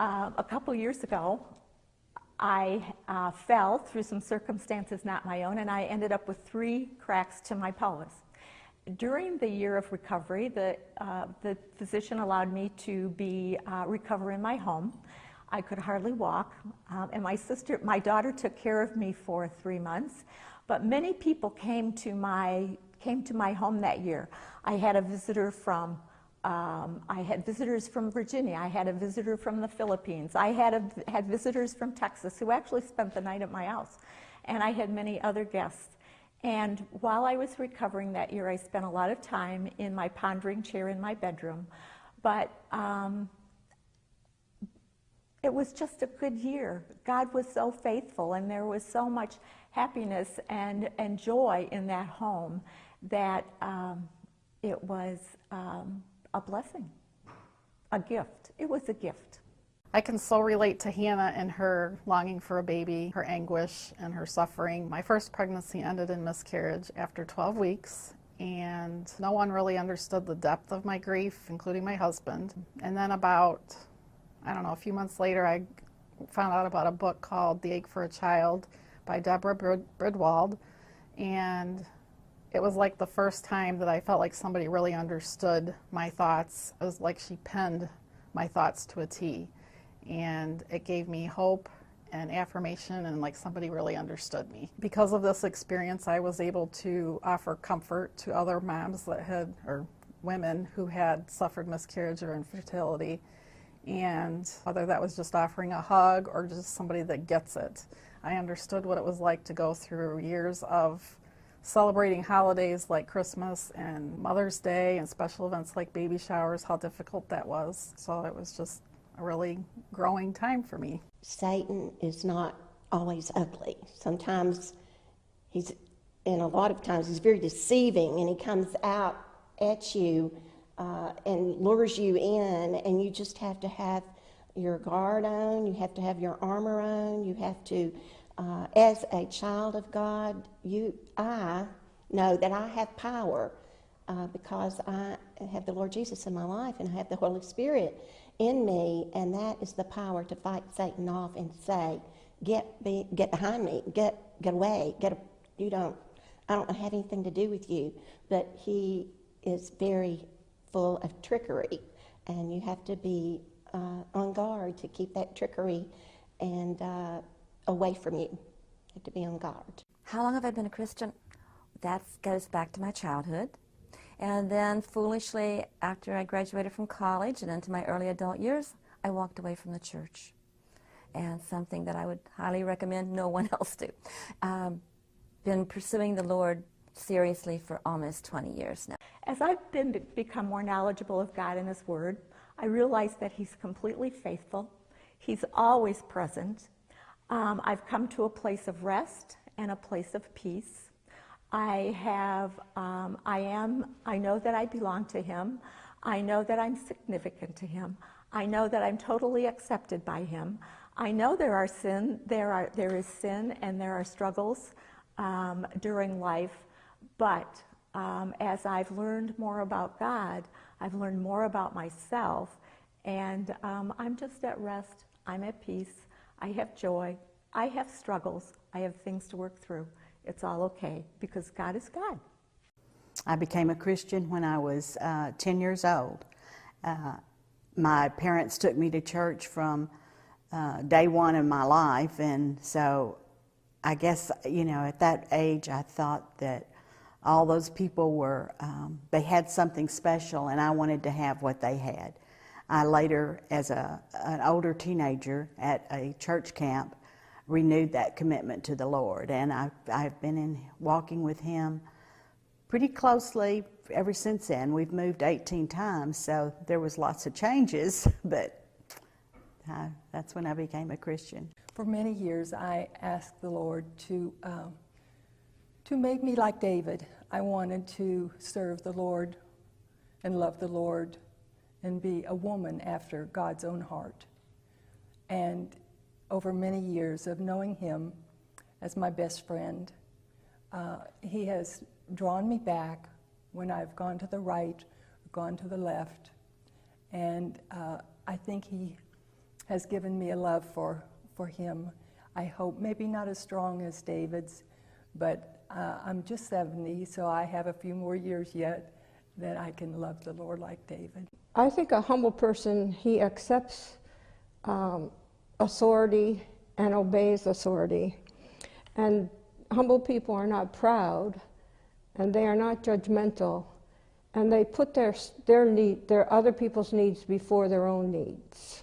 A couple years ago, I fell through some circumstances not my own, and I ended up with 3 cracks to my pelvis. During the year of recovery, the physician allowed me to recover in my home. I could hardly walk, and my daughter took care of me for 3 months. But many people came to my home that year. I had a visitor from I had visitors from Virginia. I had a visitor from the Philippines. I had visitors from Texas who actually spent the night at my house. And I had many other guests. And while I was recovering that year, I spent a lot of time in my pondering chair in my bedroom. But it was just a good year. God was so faithful, and there was so much happiness and joy in that home that it was a blessing, a gift. It was a gift. I can so relate to Hannah and her longing for a baby, her anguish and her suffering. My first pregnancy ended in miscarriage after 12 weeks, and no one really understood the depth of my grief, including my husband. And then about, a few months later, I found out about a book called The Ache for a Child by Deborah Bridwald, and it was like the first time that I felt like somebody really understood my thoughts. It was like she penned my thoughts to a T. And it gave me hope and affirmation, and like somebody really understood me. Because of this experience, I was able to offer comfort to other moms or women who had suffered miscarriage or infertility. And whether that was just offering a hug or just somebody that gets it, I understood what it was like to go through years of celebrating holidays like Christmas and Mother's Day and special events like baby showers, how difficult that was. So it was just a really growing time for me. Satan is not always ugly. Sometimes and a lot of times he's very deceiving, and he comes out at you and lures you in, and you just have to have your guard on, you have to have your armor on, you have to, as a child of God, I know that I have power because I have the Lord Jesus in my life, and I have the Holy Spirit in me, and that is the power to fight Satan off and say, get behind me, get away, I don't have anything to do with you. But he is very full of trickery, and you have to be on guard to keep that trickery and away from you. You have to be on guard. How long have I been a Christian? That goes back to my childhood. And then foolishly, after I graduated from college and into my early adult years, I walked away from the church. And something that I would highly recommend no one else do. Been pursuing the Lord seriously for almost 20 years now. As I've become more knowledgeable of God and His Word, I realize that He's completely faithful. He's always present. I've come to a place of rest and a place of peace. I know that I belong to Him. I know that I'm significant to Him. I know that I'm totally accepted by Him. I know there is sin and there are struggles during life, but as I've learned more about God, I've learned more about myself, and I'm just at rest. I'm at peace. I have joy. I have struggles. I have things to work through. It's all okay, because God is God. I became a Christian when I was 10 years old. My parents took me to church from day one of my life, and so I guess, at that age I thought that all those people they had something special, and I wanted to have what they had. I later, as an older teenager at a church camp, renewed that commitment to the Lord, and I've been walking with Him pretty closely ever since then. We've moved 18 times, so there was lots of changes, but that's when I became a Christian. For many years, I asked the Lord to make me like David. I wanted to serve the Lord and love the Lord and be a woman after God's own heart. And over many years of knowing Him as my best friend, He has drawn me back when I've gone to the right or gone to the left. And I think He has given me a love for him. I hope maybe not as strong as David's, but I'm just 70, so I have a few more years yet that I can love the Lord like David. I think a humble person, he accepts authority and obeys authority. And humble people are not proud, and they are not judgmental, and they put their other people's needs before their own needs.